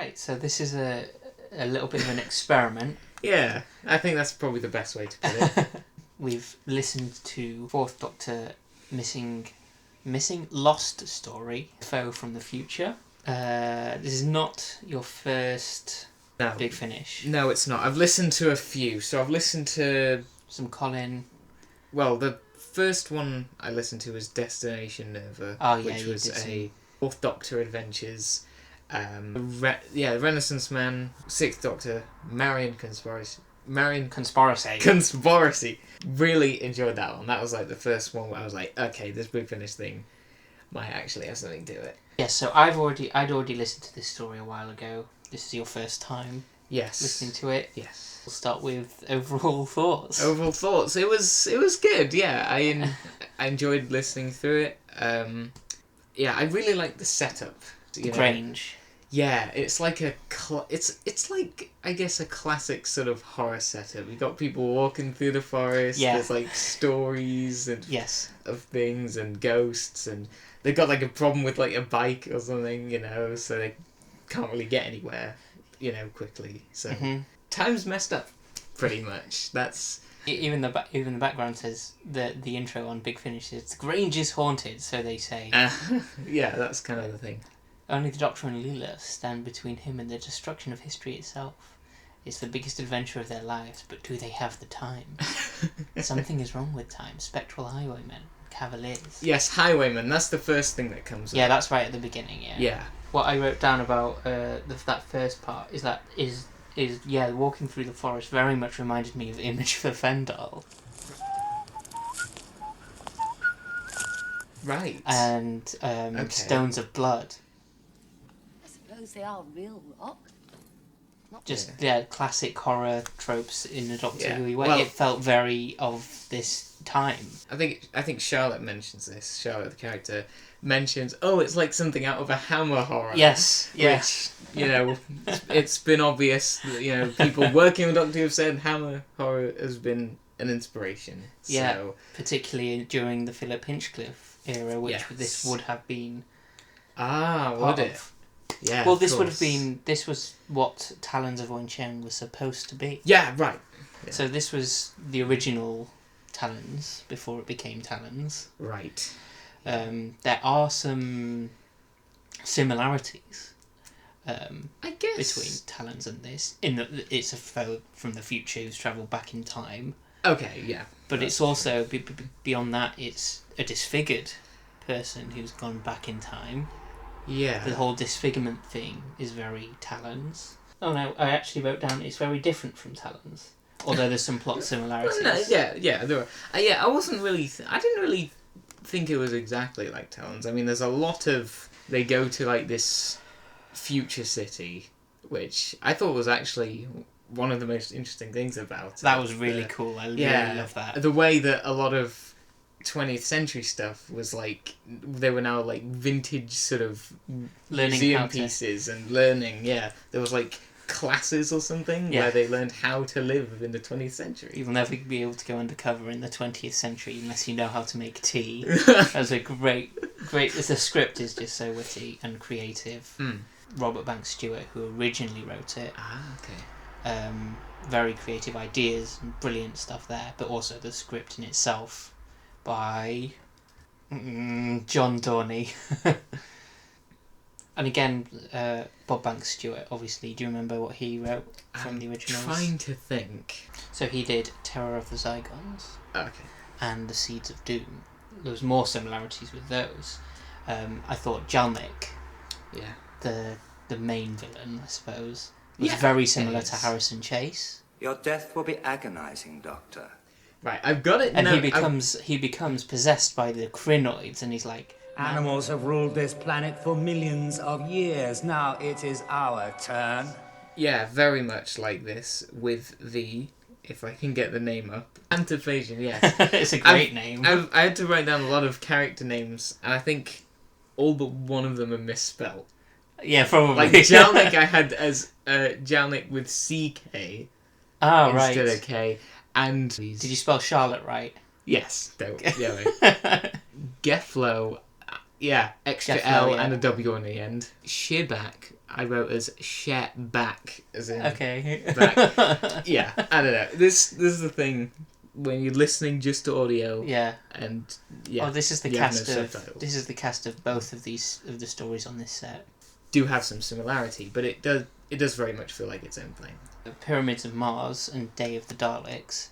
Right, so this is a little bit of an experiment. Yeah, I think that's probably the best way to put it. We've listened to Fourth Doctor missing lost story, Foe from the Future. This is not your first Big Finish. No, it's not. I've listened to a few. So I've listened to some Colin. Well, the first one I listened to was Destination Nova, which was a Fourth Doctor Adventures. Renaissance Man, Sixth Doctor, Marian Conspiracy. Really enjoyed that one. That was like the first one where I was like, okay, this Big Finish thing might actually have something to it. Yes, so I'd already listened to this story a while ago. This is your first time listening to it. Yes. We'll start with overall thoughts. It was good, yeah. I enjoyed listening through it. I really liked the setup. Grange. Yeah, it's like it's like, I guess, a classic sort of horror setup. You got people walking through the forest. Yeah. There's like stories and yes of things and ghosts, and they've got like a problem with like a bike or something, so they can't really get anywhere, quickly. So time's messed up, pretty much. That's even the background says that the intro on Big Finish is the Grange is haunted, so they say. Yeah, that's kind of the thing. Only the Doctor and Leela stand between him and the destruction of history itself. It's the biggest adventure of their lives, but do they have the time? Something is wrong with time. Spectral Highwaymen, Cavaliers. Yes, Highwayman. That's the first thing that comes up. Yeah, that's right at the beginning. Yeah. What I wrote down about that first part is walking through the forest very much reminded me of Image for Fendal. Right. And Stones of Blood. I suppose they are real rock. Just classic horror tropes in the Doctor Who way. Well, it felt very of this time. I think Charlotte mentions this. Charlotte, the character, mentions, it's like something out of a Hammer horror. Yes, which, it's been obvious that, people working with Doctor Who have said Hammer horror has been an inspiration. Yeah, so, particularly during the Philip Hinchcliffe era, which this would have been. Would it? Yeah. Well, this was what Talons of Wen-Cheng was supposed to be. Yeah, right. Yeah. So this was the original Talons before it became Talons. Right. There are some similarities. I guess between Talons and this, in that it's a foe from the future who's travelled back in time. Okay, yeah. But it's also beyond that. It's a disfigured person who's gone back in time. Yeah. The whole disfigurement thing is very Talons. Oh no, I actually wrote down it's very different from Talons. Although there's some plot similarities. Yeah, there were. I wasn't really. I didn't really think it was exactly like Talons. I mean, there's a lot of. They go to like this future city, which I thought was actually one of the most interesting things about it. That was really cool. I really love that. The way that a lot of 20th century stuff was like, they were now like vintage sort of learning museum pieces and learning. Yeah, there was like classes or something where they learned how to live in the 20th century. You'll never be able to go undercover in the 20th century unless you know how to make tea. That's a great. The script is just so witty and creative. Robert Banks Stewart, who originally wrote it. Okay. Very creative ideas and brilliant stuff there, but also the script in itself by John Dorney. And again, Bob Banks Stewart, obviously. Do you remember what he wrote from the originals? I'm trying to think. So he did Terror of the Zygons. Okay. And The Seeds of Doom. There was more similarities with those. I thought Janek, the main villain, I suppose, was very similar to Harrison Chase. Your death will be agonizing, Doctor. Right, I've got it. And he becomes possessed by the Crinoids, and he's like, animals have ruled this planet for millions of years. Now it is our turn. Yeah, very much like this with the, if I can get the name up, Antiphasian, yes. It's a great name. I had to write down a lot of character names, and I think all but one of them are misspelled. Yeah, probably. Like Janek I had as Janek with CK instead of K. And did you spell Charlotte right? Yes. Geflo, extra Geflo, L and a W on the end. Shibak, I wrote as share back, as in Okay. back. Yeah, I don't know. This is the thing when you're listening just to audio. Yeah. And yeah. Oh, this is the you have cast no of subtitles. this is the cast of both of the stories on this set. Do have some similarity, but it does very much feel like its own thing. Pyramids of Mars and Day of the Daleks,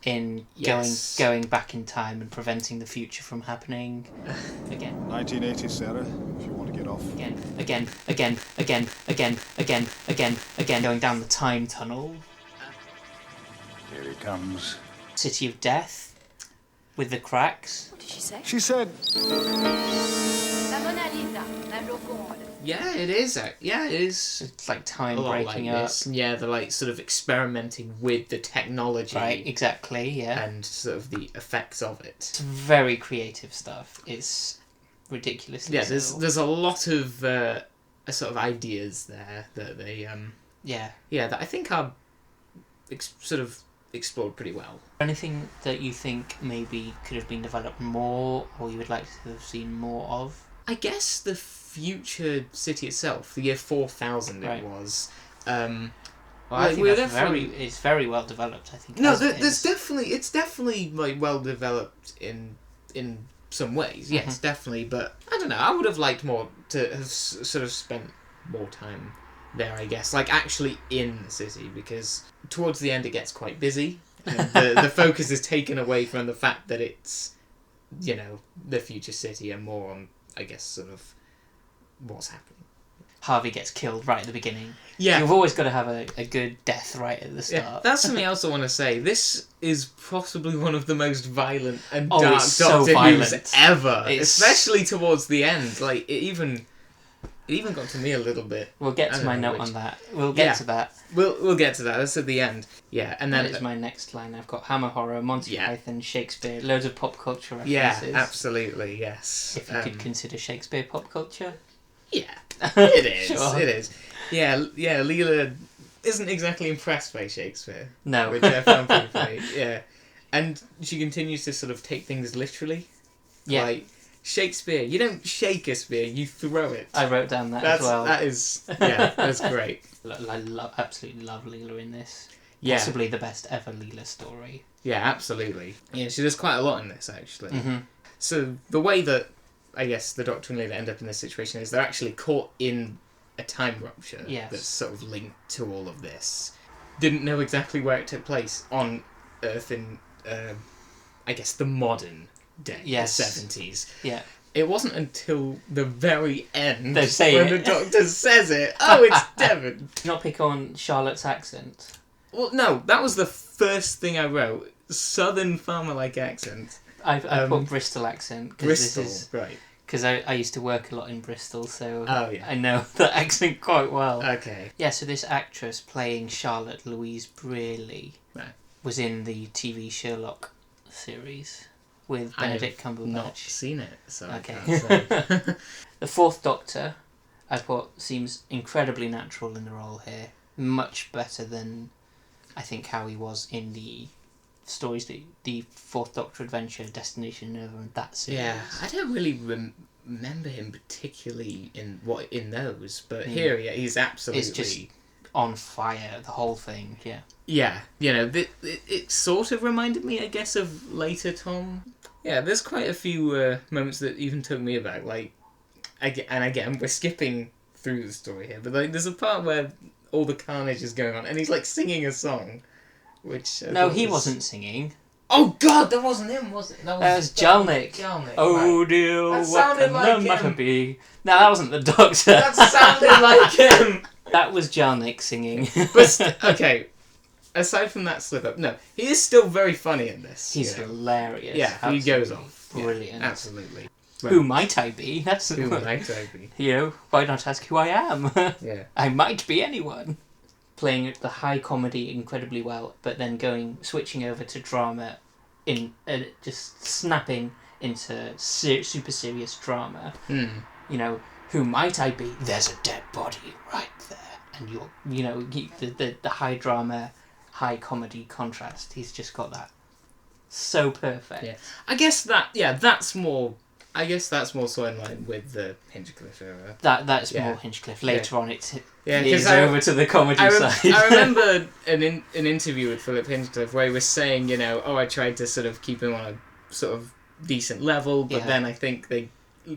in Yes. going back in time and preventing the future from happening again. 1980, Sarah, if you want to get off. Again, going down the time tunnel. Here he comes. City of Death, with the cracks. What did she say? She said, La Mona Lisa, la Joconde. Yeah, it is. Yeah, it is. It's like time A lot breaking like up. this. Yeah, they're like sort of experimenting with the technology. Right, exactly, yeah. And sort of the effects of it. It's very creative stuff. It's ridiculously Yeah, so. there's a lot of sort of ideas there that they that I think are sort of explored pretty well. Anything that you think maybe could have been developed more, or you would like to have seen more of? I guess the future city itself, the year 4000 Right. it was. Well, I Like, think we're that's definitely- it's very well developed, I think. No, as it there's is. it's definitely like well developed in some ways. Yes, definitely. But I don't know. I would have liked more to have sort of spent more time there. I guess, like actually in the city, because towards the end it gets quite busy, and the focus is taken away from the fact that it's, you know, the future city, and more on, I guess, sort of what's happening. Harvey gets killed right at the beginning. Yeah. You've always got to have a good death right at the Yeah, start. that's something else I want to say. This is possibly one of the most violent and Oh, dark it's so Doctor Who's violent. ever, It's- especially towards the end. Like it even got to me a little bit. We'll get I to don't my know note which- on that. We'll get Yeah. to that. We'll get to that. That's at the end. Yeah, and That then is my next line. I've got Hammer Horror, Monty Yeah. Python, Shakespeare, loads of pop culture yeah, references. absolutely, yes. If you could consider Shakespeare pop culture. Yeah, it is. Sure. It is. Yeah, Leela isn't exactly impressed by Shakespeare. No. Which I found pretty funny. Yeah, and she continues to sort of take things literally. Yeah. Like Shakespeare, you don't shake a spear, you throw it. I wrote down that as well. That is, yeah, that's great. I absolutely love Leela in this. Yeah. Possibly the best ever Leela story. Yeah, absolutely. Yeah, she does quite a lot in this, actually. Mm-hmm. So the way that, I guess, the Doctor and Leela end up in this situation is they're actually caught in a time rupture Yes. that's sort of linked to all of this. Didn't know exactly where it took place on Earth in, I guess, the modern day, Yes. the 70s. Yeah. It wasn't until the very end They say when it. the Doctor says it. Oh, it's Devon. Did you not pick on Charlotte's accent? Well, no, that was the first thing I wrote. Southern farmer-like accent. I put Bristol accent. Bristol, right. Because I used to work a lot in Bristol, so Oh, yeah. I know that accent quite well. Okay. Yeah, so this actress playing Charlotte Louise Brearley Right. was in the TV Sherlock series with Benedict I've Cumberbatch. not seen it, so Okay. I can't say. The Fourth Doctor, I thought, seems incredibly natural in the role here. Much better than I think how he was in the stories, the Fourth Doctor Adventure, Destination Nova, and that series. Yeah, I don't really remember him particularly in those, but here, yeah, he's absolutely. It's just on fire, the whole thing, yeah. Yeah, you know, it sort of reminded me, I guess, of later Tom. Yeah, there's quite a few moments that even took me aback. Like, and again, we're skipping through the story here, but like, there's a part where all the carnage is going on, and he's like singing a song, which No, he wasn't singing. Oh God, that wasn't him, was it? That was Janek. Janek. Oh right. dear, That what sounded can like the matter him. be? No, that wasn't the Doctor. That sounded like him. That was Janek singing. But okay, aside from that slip up, no, he is still very funny in this. He's you know. hilarious. Yeah, he goes Absolutely off. Brilliant. Yeah, absolutely. Who might I be? That's Who might I be? You know, why not ask who I am? Yeah. I might be anyone. Playing the high comedy incredibly well, but then switching over to drama, just snapping into super serious drama. Mm. You know, who might I be? There's a dead body right there, and the high drama, high comedy contrast. He's just got that so perfect. Yeah. I guess that's more I guess that's more so in line with the Hinchcliffe era. That's Yeah. more Hinchcliffe. Later on, it's because over to the comedy side. I remember an interview with Philip Hinchcliffe where he was saying, I tried to sort of keep him on a sort of decent level, but then I think they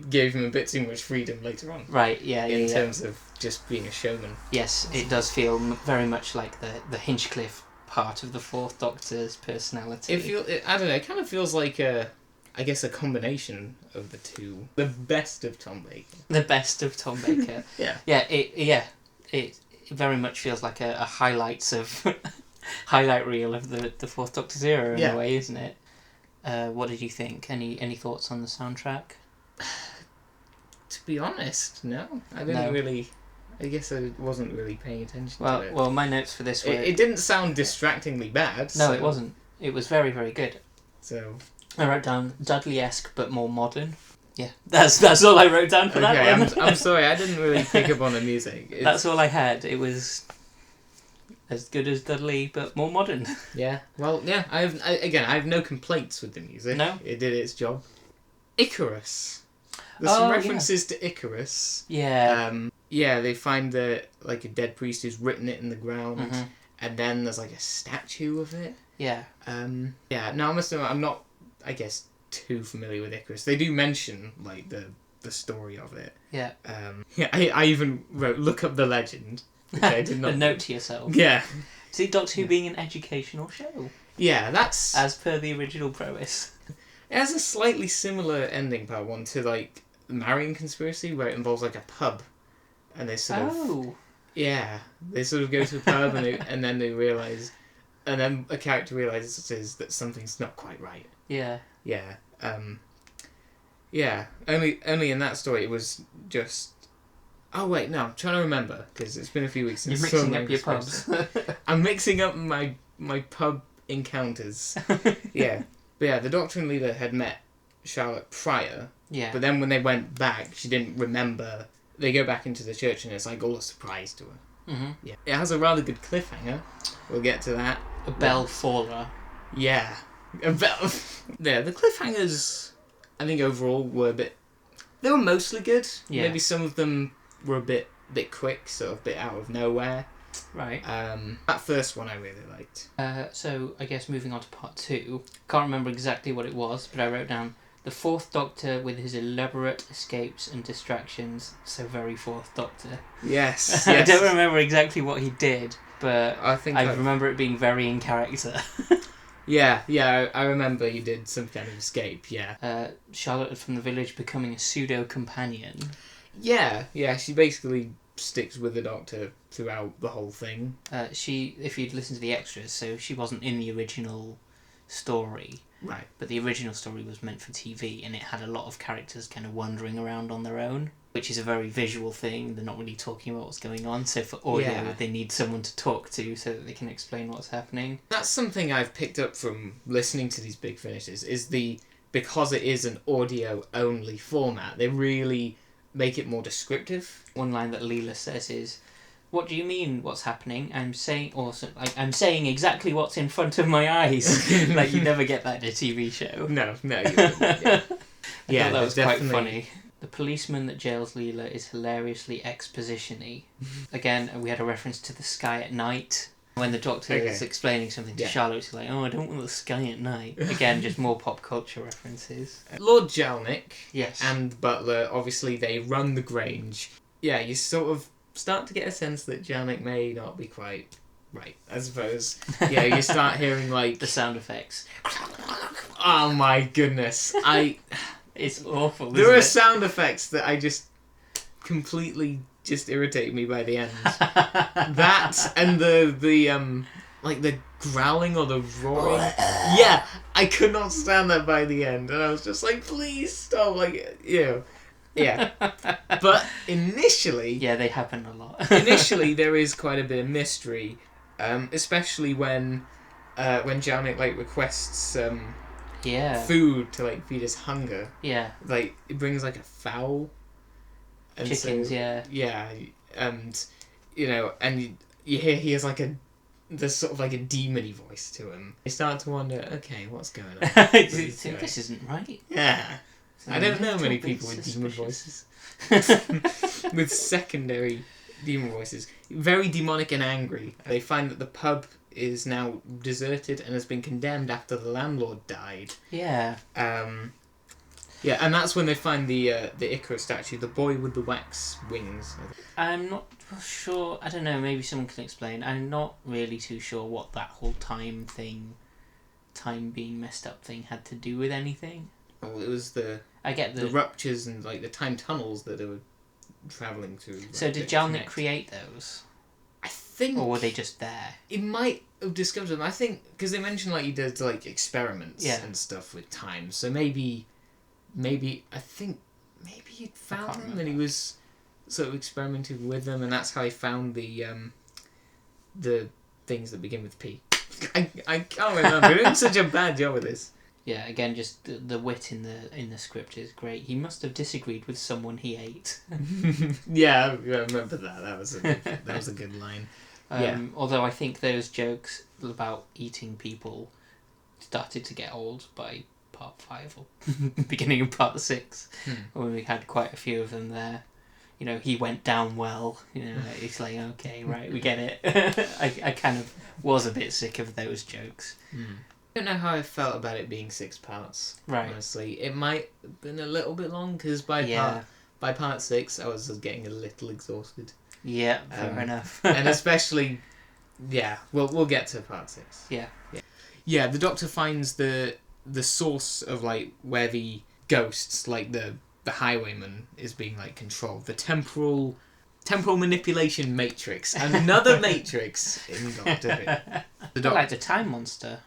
gave him a bit too much freedom later on. Right, in terms of just being a showman. Yes, it does feel very much like the Hinchcliffe part of the Fourth Doctor's personality. I don't know, it kind of feels like a combination of the two. The best of Tom Baker. The best of Tom Baker. It very much feels like a highlights of highlight reel of the Fourth Doctor's era in a way, isn't it? What did you think? Any thoughts on the soundtrack? To be honest, no. I didn't really... I guess I wasn't really paying attention to it. Well, my notes for this were... It didn't sound distractingly bad. No, it wasn't. It was very, very good. So... I wrote down Dudley-esque but more modern. Yeah, that's all I wrote down for that one. I'm sorry, I didn't really pick up on the music. That's all I had. It was as good as Dudley but more modern. Yeah, well, yeah, I have no complaints with the music. No? It did its job. Icarus. There's some references to Icarus. Yeah. They find a dead priest who's written it in the ground, and then there's a statue of it. Yeah. Now I must admit, I'm not, I guess, too familiar with Icarus. They do mention the story of it. Yeah. I even wrote look up the legend, which I did not. A note to yourself. Yeah. See, Doctor Who being an educational show. Yeah, that's as per the original premise. It has a slightly similar ending, part one, to the Marrying Conspiracy, where it involves a pub, and they sort of they sort of go to a pub and then they realise, and then a character realises that something's not quite right. Yeah. Yeah. Only in that story it was just. Oh wait, no, I'm trying to remember because it's been a few weeks since. You're mixing up your pubs. I'm mixing up my pub encounters. Yeah. But yeah, the Doctor and Leela had met Charlotte prior. Yeah. But then when they went back, she didn't remember. They go back into the church and it's all a surprise to her. Mm-hmm. Yeah. It has a rather good cliffhanger. We'll get to that. A bell faller. Yeah. A bell. Yeah, the cliffhangers, I think overall were a bit... They were mostly good. Yeah. Maybe some of them were a bit quick, sort of a bit out of nowhere. Right. That first one I really liked. So I guess moving on to part 2. Can't remember exactly what it was, but I wrote down the Fourth Doctor with his elaborate escapes and distractions. So very Fourth Doctor. Yes. I don't remember exactly what he did, but I remember it being very in character. Yeah, I remember he did some kind of escape, yeah. Charlotte from the village becoming a pseudo-companion. Yeah, she basically sticks with the Doctor throughout the whole thing. If you'd listened to the extras, so she wasn't in the original story. Right. But the original story was meant for TV, and it had a lot of characters kind of wandering around on their own, which is a very visual thing. They're not really talking about what's going on, so for audio, they need someone to talk to so that they can explain what's happening. That's something I've picked up from listening to these big finishes, because it is an audio-only format, they really make it more descriptive. One line that Leela says is, "What do you mean, what's happening? I'm saying exactly what's in front of my eyes." You never get that in a TV show. No, you wouldn't. Yeah, that was quite funny. The policeman that jails Leela is hilariously exposition-y. Again, we had a reference to the sky at night. When the Doctor is explaining something to Charlotte, she's like, "Oh, I don't want the sky at night." Again, just more pop culture references. Lord Janek yes. and Butler, obviously, they run the Grange. Yeah, you sort of start to get a sense that Janek may not be quite right, I suppose. Yeah, you start hearing, the sound effects. Oh my goodness. It's awful, There are sound effects that I just completely just irritate me by the end. That and the growling or the roaring. Yeah, I could not stand that by the end, and I was just like, please stop. Yeah. But initially, they happen a lot. Initially, there is quite a bit of mystery, especially when Janek requests food to feed his hunger. Yeah. It brings a fowl. And chickens, Yeah, and and you hear he has there's sort of a demon-y voice to him. You start to wonder, okay, what's going on? Do you think this isn't right? Yeah. I don't know many Little bit people with demon suspicious. voices. With secondary demon voices. Very demonic and angry. They find that the pub is now deserted and has been condemned after the landlord died. Yeah. Yeah, and that's when they find the Icarus statue, the boy with the wax wings. I'm not sure. I don't know. Maybe someone can explain. I'm not really too sure what that whole time being messed up thing, had to do with anything. Oh, it was the ruptures and like the time tunnels that they were travelling through. Like, so did Janek create those? I think. Or were they just there? It might have discovered them. I think because they mentioned like he does like experiments and stuff with time. So maybe I think maybe he'd found them and he was sort of experimenting with them, and that's how he found the things that begin with P. I can't remember. We're doing such a bad job of this. Yeah, again, just the wit in the script is great. He must have disagreed with someone he ate. Yeah, I remember that. That was a good line. Although I think those jokes about eating people started to get old by part 5 or beginning of part 6, when we had quite a few of them there. You know, he went down well. You know, it's like, okay, right, we get it. I kind of was a bit sick of those jokes. I don't know how I felt about it being 6 parts. Right. Honestly, it might have been a little bit long because by part 6 I was getting a little exhausted. Yeah, fair enough. And especially, we'll get to part 6. Yeah. The Doctor finds the source of like where the ghosts, like the Highwayman, is being like controlled. The temporal manipulation matrix. Another matrix in Doctor Who. Like the time monster.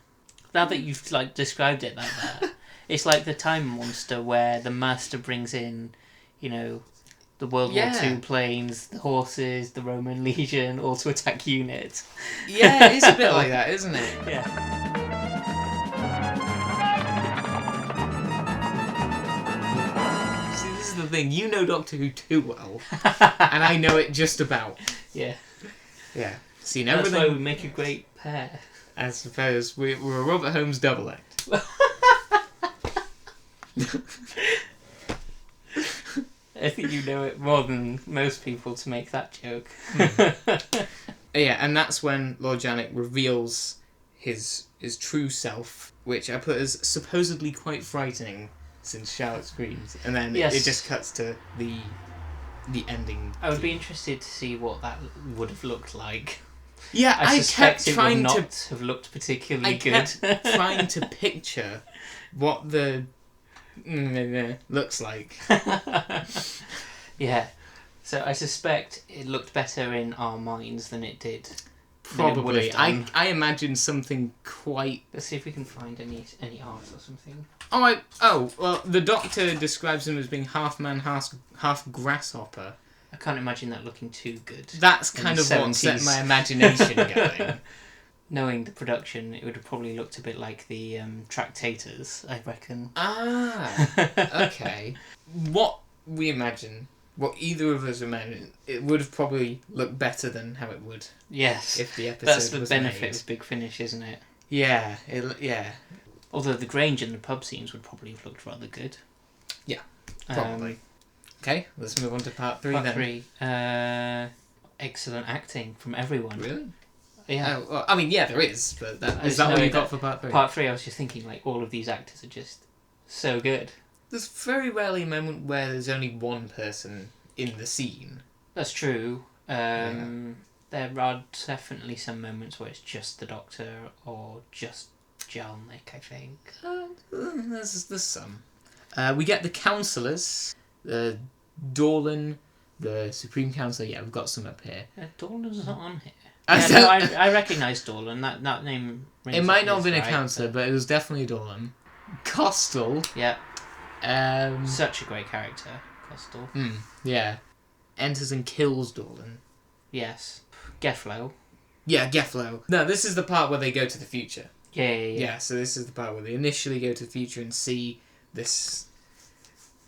Now that you've like described it like that, it's like the time monster where the master brings in, you know, the World War II planes, the horses, the Roman legion, all to attack units. Yeah, it's a bit like that, isn't it? Yeah. See, this is the thing. You know Doctor Who too well, and I know it just about. Yeah. Yeah. Seen That's everything. why we make a great pair. I suppose we're a Robert Holmes double act. I think you know it more than most people to make that joke. Yeah, and that's when Lord Janek reveals his true self, which I put as supposedly quite frightening since Charlotte screams, and then it just cuts to the ending. I would be interested to see what that would have looked like. Yeah, I suspect kept it trying would to not have looked particularly good. kept trying to picture what the looks like. Yeah. So I suspect it looked better in our minds than it did. Probably. I imagine something quite... Let's see if we can find any art or something. Well, the Doctor describes him as being half man, half grasshopper. I can't imagine that looking too good. That's kind of what set my imagination going. Knowing the production, it would have probably looked a bit like the Tractators, I reckon. Okay. What either of us imagine, it would have probably looked better than how it would. Yes. If the episode That's the was benefit made. of Big Finish, isn't it? Yeah. Although the Grange and the pub scenes would probably have looked rather good. Yeah, probably. Okay, let's move on to part 3 then. Part 3. Excellent acting from everyone. Really? Yeah. Oh, well, I mean, yeah, there is, but is that No, what you got for part 3? Part 3, I was just thinking, like, all of these actors are just so good. There's very rarely a moment where there's only one person in the scene. That's true. There are definitely some moments where it's just the Doctor or just Janek, I think. There's some. We get the councillors, Dolan, the Supreme Councillor. Yeah, we've got some up here. Dolan's not on here. I recognise Dolan. That name rings it might not have bells, been a right? councillor, but it was definitely Dolan. Costal. Yeah. Such a great character, Costal. Yeah. Enters and kills Dolan. Yes. Geflo. Yeah, Geflo. No, this is the part where they go to the future. Yeah. So this is the part where they initially go to the future and see this...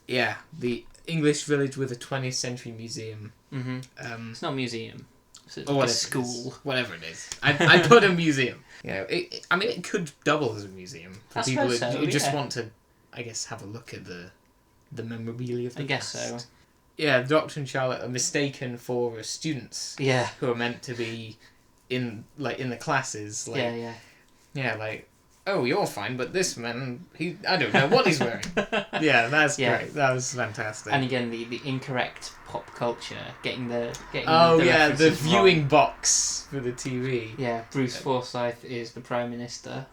Yeah, the English village with a 20th century museum. Mm-hmm. It's not a museum. It's or a school. Whatever it is. I put a museum. You know, it could double as a museum for I people suppose who so, just want to, I guess, have a look at the the memorabilia of the I guess past. so. Yeah, the Doctor and Charlotte are mistaken for students Yeah. who are meant to be in the classes. Like, Yeah. yeah, like, oh, you're fine, but this man, I don't know what he's wearing. Yeah, that's great. That was fantastic. And again, the incorrect pop culture, getting the the references viewing wrong. box for the TV. Yeah, Bruce Forsyth is the Prime Minister.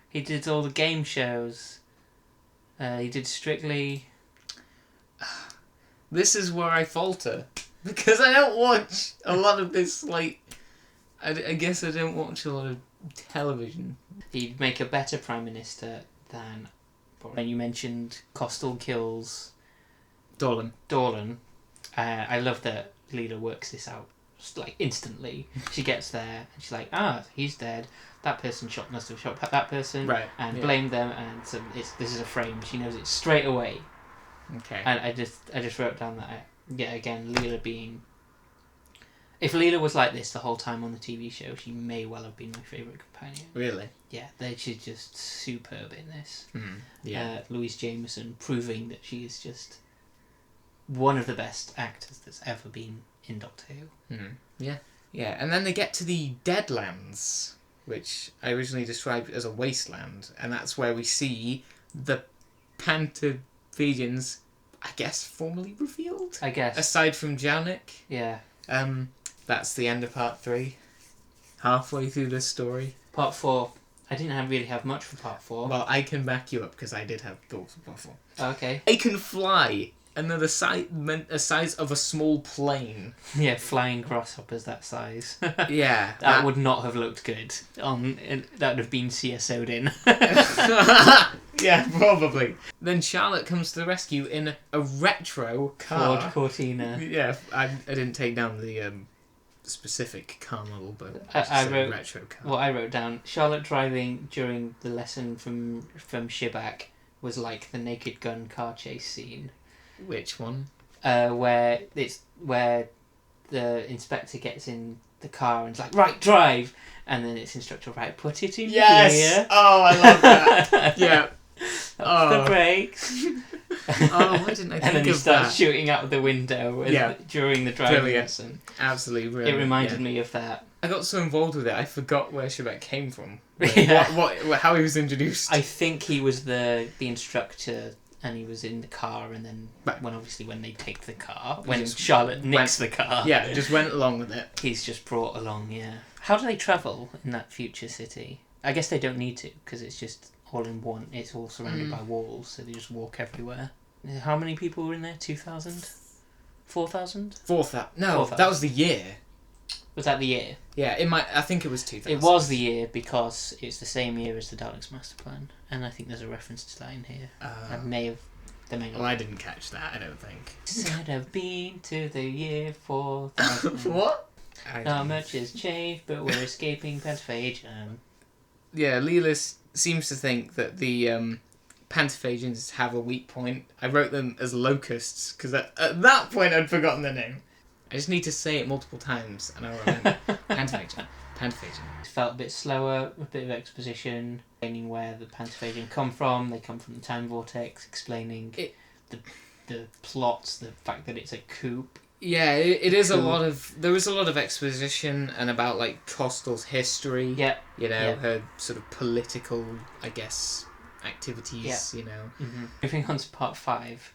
He did all the game shows. He did Strictly. This is where I falter. Because I don't watch a lot of this, like... I guess I don't watch a lot of television. He'd make a better Prime Minister than... When you mentioned Costello kills Dolan. I love that Leela works this out just like instantly. She gets there and she's like, he's dead. That person must have shot that person, Right, and yeah. blame them. And so this is a frame. She knows it straight away. Okay. And I just wrote down that again, Leela being. If Leela was like this the whole time on the TV show, she may well have been my favourite companion. Really? Yeah, she's just superb in this. Yeah. Louise Jameson proving that she is just one of the best actors that's ever been in Doctor Who. Yeah. Yeah, and then they get to the Deadlands, which I originally described as a wasteland, and that's where we see the Pantophagians, I guess, formally revealed? I guess. Aside from Janek. Yeah. That's the end of part 3. Halfway through this story. Part 4. I didn't really have much for part 4. Well, I can back you up because I did have thoughts for part 4. Okay. They can fly, and they're the size of a small plane. Yeah, flying grasshoppers that size. Yeah. That would not have looked good. That would have been CSO'd in. Yeah, probably. Then Charlotte comes to the rescue in a retro car. Ford Cortina. Yeah, I didn't take down the specific car model, but I wrote retro car. what I wrote down. Charlotte driving during the lesson from Shibak was like the Naked Gun car chase scene. Which one? Where the inspector gets in the car and is like, right, drive, and then it's instructor, right, put it in gear. Oh, I love that. Yeah. The brakes. Oh, why didn't I think And then he of starts that? shooting out the window during the driving lesson. Absolutely brilliant. It reminded me of that. I got so involved with it, I forgot where Shibak came from. Yeah. How he was introduced. I think he was the instructor, and he was in the car, and then Right. when they take the car, when Just Charlotte nicks the car, Yeah, just went along with it. he's just brought along. Yeah. How do they travel in that future city? I guess they don't need to because it's just all in one. It's all surrounded by walls, so they just walk everywhere. How many people were in there? 2,000? 4,000? No, 4,000. that was the year. Was that the year? Yeah, I think it was 2000. It was the year because it's the same year as the Daleks Master Plan, and I think there's a reference to that in here. They may not. Well, I didn't catch that, I don't think. Said I've been to the year 4000. What? Not much has changed, but we're escaping Pantophagian. Yeah, Leela seems to think that the Pantophagians have a weak point. I wrote them as Locusts, because at that point I'd forgotten their name. I just need to say it multiple times, and I'll remember. Pantophagian. It felt a bit slower, a bit of exposition, explaining where the Pantophagian come from. They come from the time vortex, explaining the plots, the fact that it's a coup. Yeah, it is a lot of... There is a lot of exposition and about, like, Costell's history. Yeah. You know, Yeah. her sort of political, I guess, activities, you know. Mm-hmm. Moving on to part 5.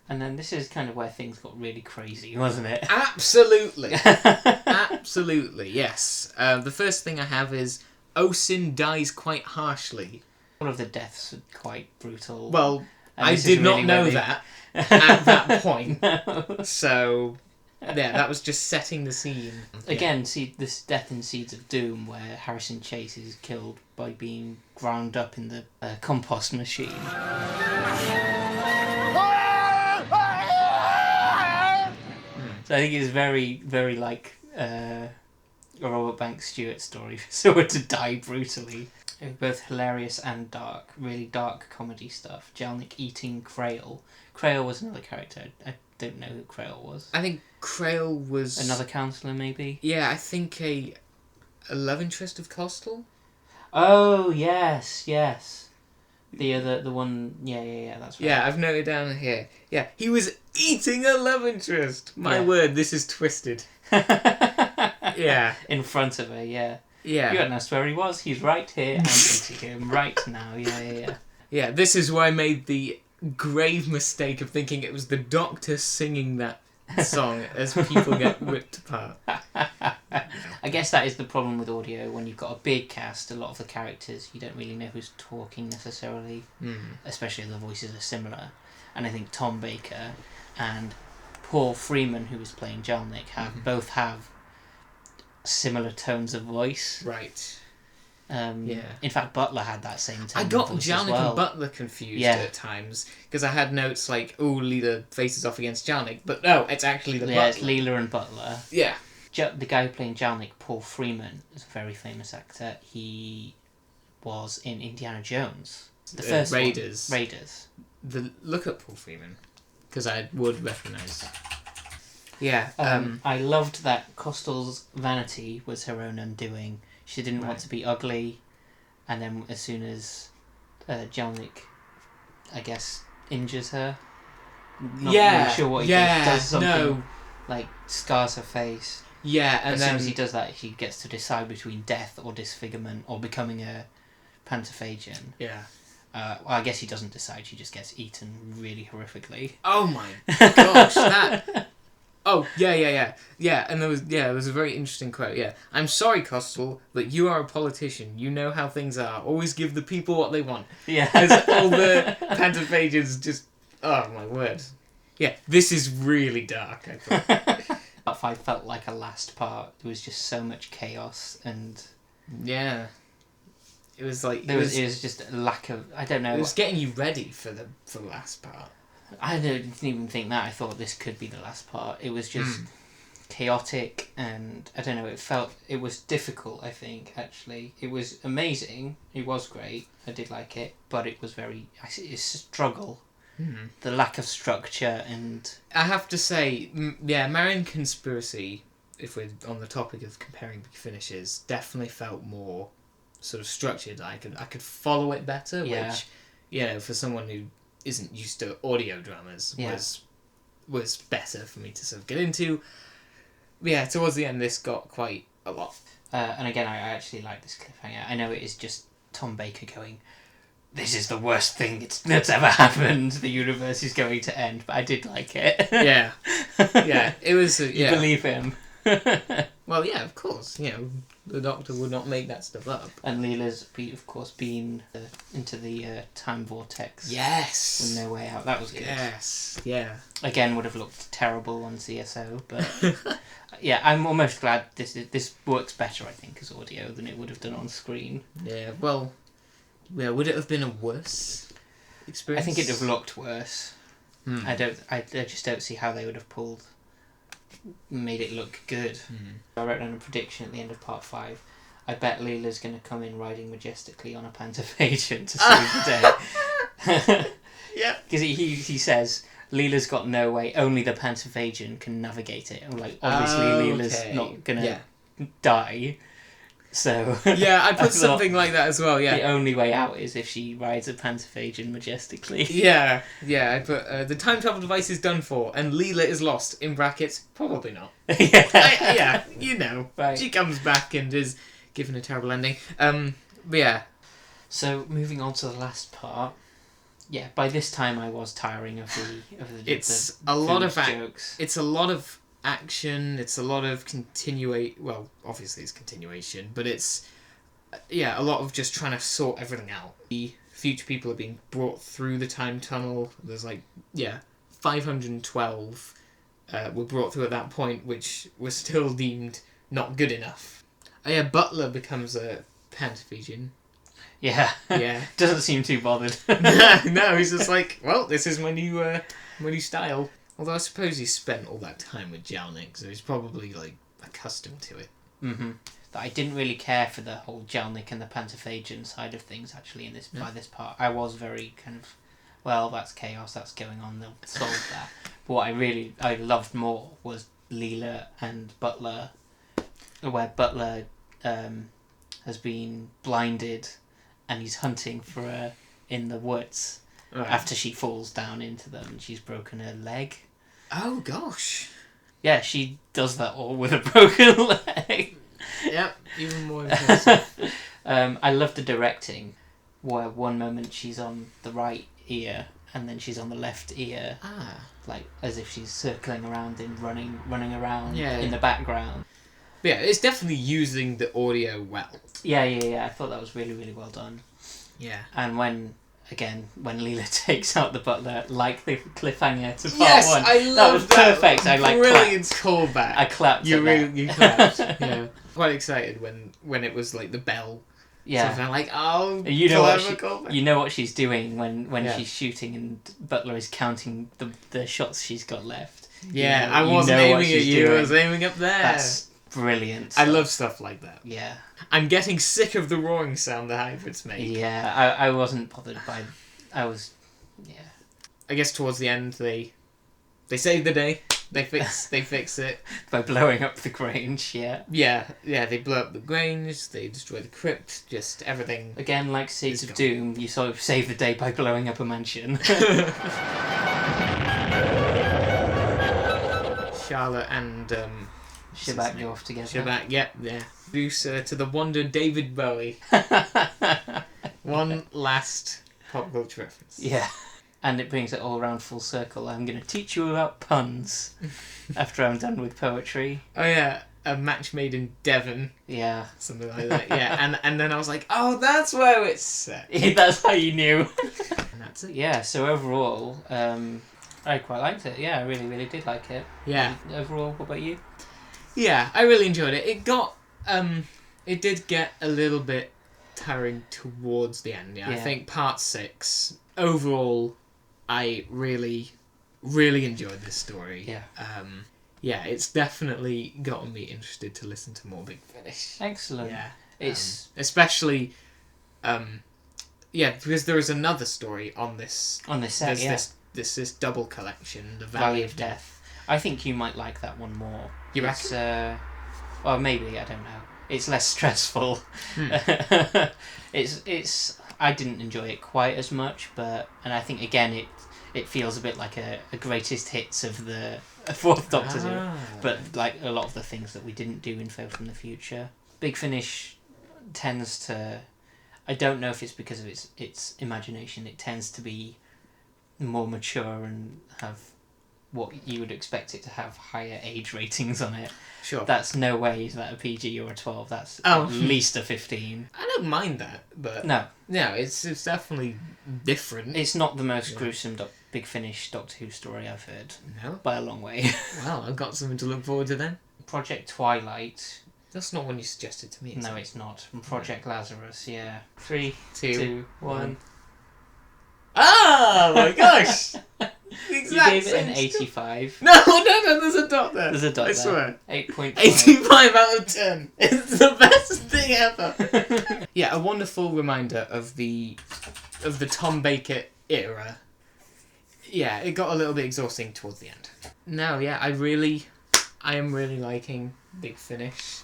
And then this is kind of where things got really crazy, wasn't it? Absolutely. Absolutely, yes. The first thing I have is Osin dies quite harshly. All of the deaths are quite brutal. Well, And I this is did not really know where they- that at that point. No. So, yeah, that was just setting the scene. Again, see this death in Seeds of Doom, where Harrison Chase is killed by being ground up in the compost machine. So I think it's very, very like a Robert Banks Stewart story for someone to die brutally. They're both hilarious and dark, really dark comedy stuff. Janek eating Crale. Crale was another character. I don't know who Crale was. I think Crale was... Another counsellor, maybe? Yeah, I think a love interest of Costello. Oh, yes. The one, that's right. Yeah, I've noted down here. Yeah, he was eating a love interest. My word, this is twisted. Yeah. In front of her, yeah. Yeah. You hadn't asked where he was. He's right here. I'm eating him right now. Yeah. Yeah, this is where I made the grave mistake of thinking it was the Doctor singing that song as people get ripped apart. I guess that is the problem with audio. When you've got a big cast, a lot of the characters, you don't really know who's talking necessarily, especially if the voices are similar. And I think Tom Baker and Paul Freeman, who was playing Janek, both have similar tones of voice. Right. In fact, Butler had that same tone I got of voice Janek as well. and Butler confused at times because I had notes like, "Oh, Leela faces off against Janek," but no, it's actually the Butler. It's Leela and Butler. Yeah. The guy playing Janek, Paul Freeman, is a very famous actor. He was in Indiana Jones, the first Raiders. one. Raiders. Look at Paul Freeman, because I would recognise. Yeah. I loved that Costal's vanity was her own undoing. She didn't want to be ugly, and then as soon as Janek, I guess, injures her, not really sure what he does something like scars her face. Yeah, and as then soon as he does that, she gets to decide between death or disfigurement or becoming a pantophagian. Yeah. Well, I guess he doesn't decide. She just gets eaten really horrifically. Oh my gosh, that. Oh yeah. And there was a very interesting quote. Yeah, I'm sorry, Costal, but you are a politician. You know how things are. Always give the people what they want. Yeah. As all the pantophagians just. Oh my word. Yeah, this is really dark. I thought. Part 5 felt like a last part. There was just so much chaos and. Yeah. It was like it was just a lack of, I don't know. It was getting you ready for the last part. I didn't even think that. I thought this could be the last part. It was just chaotic and I don't know. It was difficult. I think actually it was amazing. It was great. I did like it, but it was it's a struggle. The lack of structure and. I have to say, Marion Conspiracy. If we're on the topic of comparing finishes, definitely felt more sort of structured. I could follow it better, which for someone who isn't used to audio dramas was better for me to sort of get into. But yeah, towards the end this got quite a lot. And again, I actually like this cliffhanger. I know it is just Tom Baker going, "This is the worst thing that's ever happened. The universe is going to end," but I did like it. Yeah, it was. You believe him. Well, yeah, of course. The Doctor would not make that stuff up. And Leela's, of course, been into the time vortex. Yes. With no way out. That was good. Yes. Yeah. Again, would have looked terrible on CSO, but yeah, I'm almost glad this works better, I think, as audio than it would have done on screen. Yeah. Well, would it have been a worse experience? I think it'd have looked worse. I just don't see how they would have made it look good. I wrote down a prediction at the end of part 5. I bet Leela's going to come in riding majestically on a pantophagian to save the day. Yeah. Because he says Leela's got no way, only the pantophagian can navigate it. Like, obviously Leela's not going to die. So yeah, I put something like that as well. Yeah, the only way out is if she rides a pantophagian majestically. Yeah. I put the time travel device is done for, and Leela is lost. In brackets, probably not. Right. She comes back and is given a terrible ending. But yeah. So moving on to the last part. Yeah, by this time I was tiring of the. It's a lot of jokes. It's a lot of action, it's a lot of well, obviously it's continuation, but it's a lot of just trying to sort everything out. The future people are being brought through the time tunnel. There's 512 were brought through at that point, which was still deemed not good enough. Butler becomes a pantophagian. Yeah. Doesn't seem too bothered. No, he's just like, well, this is my new style. Although I suppose he spent all that time with Janek, so he's probably accustomed to it. But I didn't really care for the whole Janek and the pantophagian side of things actually by this part. I was very kind of, well, that's chaos, that's going on, they'll solve that. But what I loved more was Leela and Butler, where Butler has been blinded and he's hunting for in the woods Right. after she falls down into them and she's broken her leg. Oh gosh. Yeah, she does that all with a broken leg. Yep. Even more impressive. I love the directing, where one moment she's on the right ear and then she's on the left ear, like as if she's circling around and running around in the background. But yeah, it's definitely using the audio well. Yeah. I thought that was really, really well done. Yeah. And when Leela takes out the butler, like the cliffhanger to part Yes, one, I love that was perfect. I brilliant clapped. callback. I clapped. You at really that. you clapped. Yeah. Quite excited when it was like the bell. Yeah. So I'm like, oh, You know what callback. you know what she's doing when Yeah. she's shooting and Butler is counting the shots she's got left. Yeah, You I wasn't know what aiming at she's you. doing. I was aiming up there. That's brilliant. I love stuff like that. Yeah. I'm getting sick of the roaring sound the hybrids make. Yeah, I wasn't bothered by. I guess towards the end they save the day. They fix it by blowing up the Grange. Yeah. Yeah. They blow up the Grange. They destroy the crypt. Just everything. Again, like Seeds It's of gone. Doom, you sort of save the day by blowing up a mansion. Charlotte and Shabak go off together. Shabak, yeah. Introduce to the wonder David Bowie. One last pop culture reference. Yeah. And it brings it all around full circle. I'm going to teach you about puns after I'm done with poetry. Oh yeah, a match made in Devon. Yeah. Something like that. Yeah, and then I was like, oh, that's where it's set. That's how you knew. And that's it. Yeah, so overall, I quite liked it. Yeah, I really, really did like it. Yeah. Overall, what about you? Yeah, I really enjoyed it. It got, it did get a little bit tiring towards the end. Yeah. I think part 6, overall, I really, really enjoyed this story. Yeah. Yeah, it's definitely gotten me interested to listen to more Big Finish. Excellent. Yeah. It's especially, because there is another story on this. on this set, There's this double collection, the Valley of Death. I think you might like that one more. You It's, reckon? well, maybe, I don't know. It's less stressful. It's. I didn't enjoy it quite as much, and I think again it feels a bit like a greatest hits of the Fourth Doctor's era, but like a lot of the things that we didn't do in Foe from the Future. Big Finish tends to. I don't know if it's because of its imagination. It tends to be more mature and have what you would expect it to have higher age ratings on it. Sure. That's no way is that a PG or a 12. That's Oh. at least a 15. I don't mind that, but No, it's definitely different. it's not the most gruesome Big Finish Doctor Who story I've heard No. by a long way. Well, I've got something to look forward to then. Project Twilight. That's not one you suggested to me. No, it's not. From Project Lazarus. Yeah. 3, Two, 2, 1. Oh my gosh! You gave it an 85. No, there's a dot there. There's a dot I there. swear. 8.5. 85 out of 10. It's the best thing ever. Yeah, a wonderful reminder of the Tom Baker era. Yeah, it got a little bit exhausting towards the end. No, yeah, I am really liking Big Finish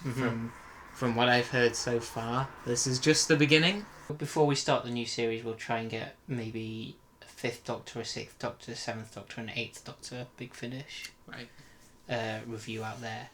from what I've heard so far. This is just the beginning. Before we start the new series, we'll try and get maybe a 5th Doctor, a 6th Doctor, a 7th Doctor, and an 8th Doctor Big Finish review out there.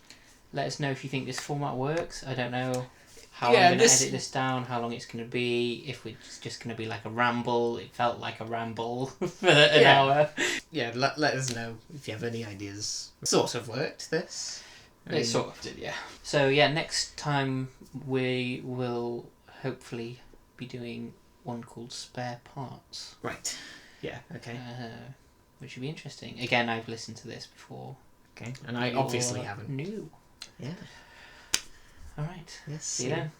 Let us know if you think this format works. I don't know how I'm going to edit this down, how long it's going to be, if it's just going to be like a ramble. It felt like a ramble for an hour. Yeah, let us know if you have any ideas. Sort of worked, this. It sort of did, yeah. So, yeah, next time we will hopefully be doing one called Spare Parts. Right. Yeah, okay. Which would be interesting. Again, I've listened to this before. Okay, and I obviously haven't. New. Yeah. Alright. Yes. See you then.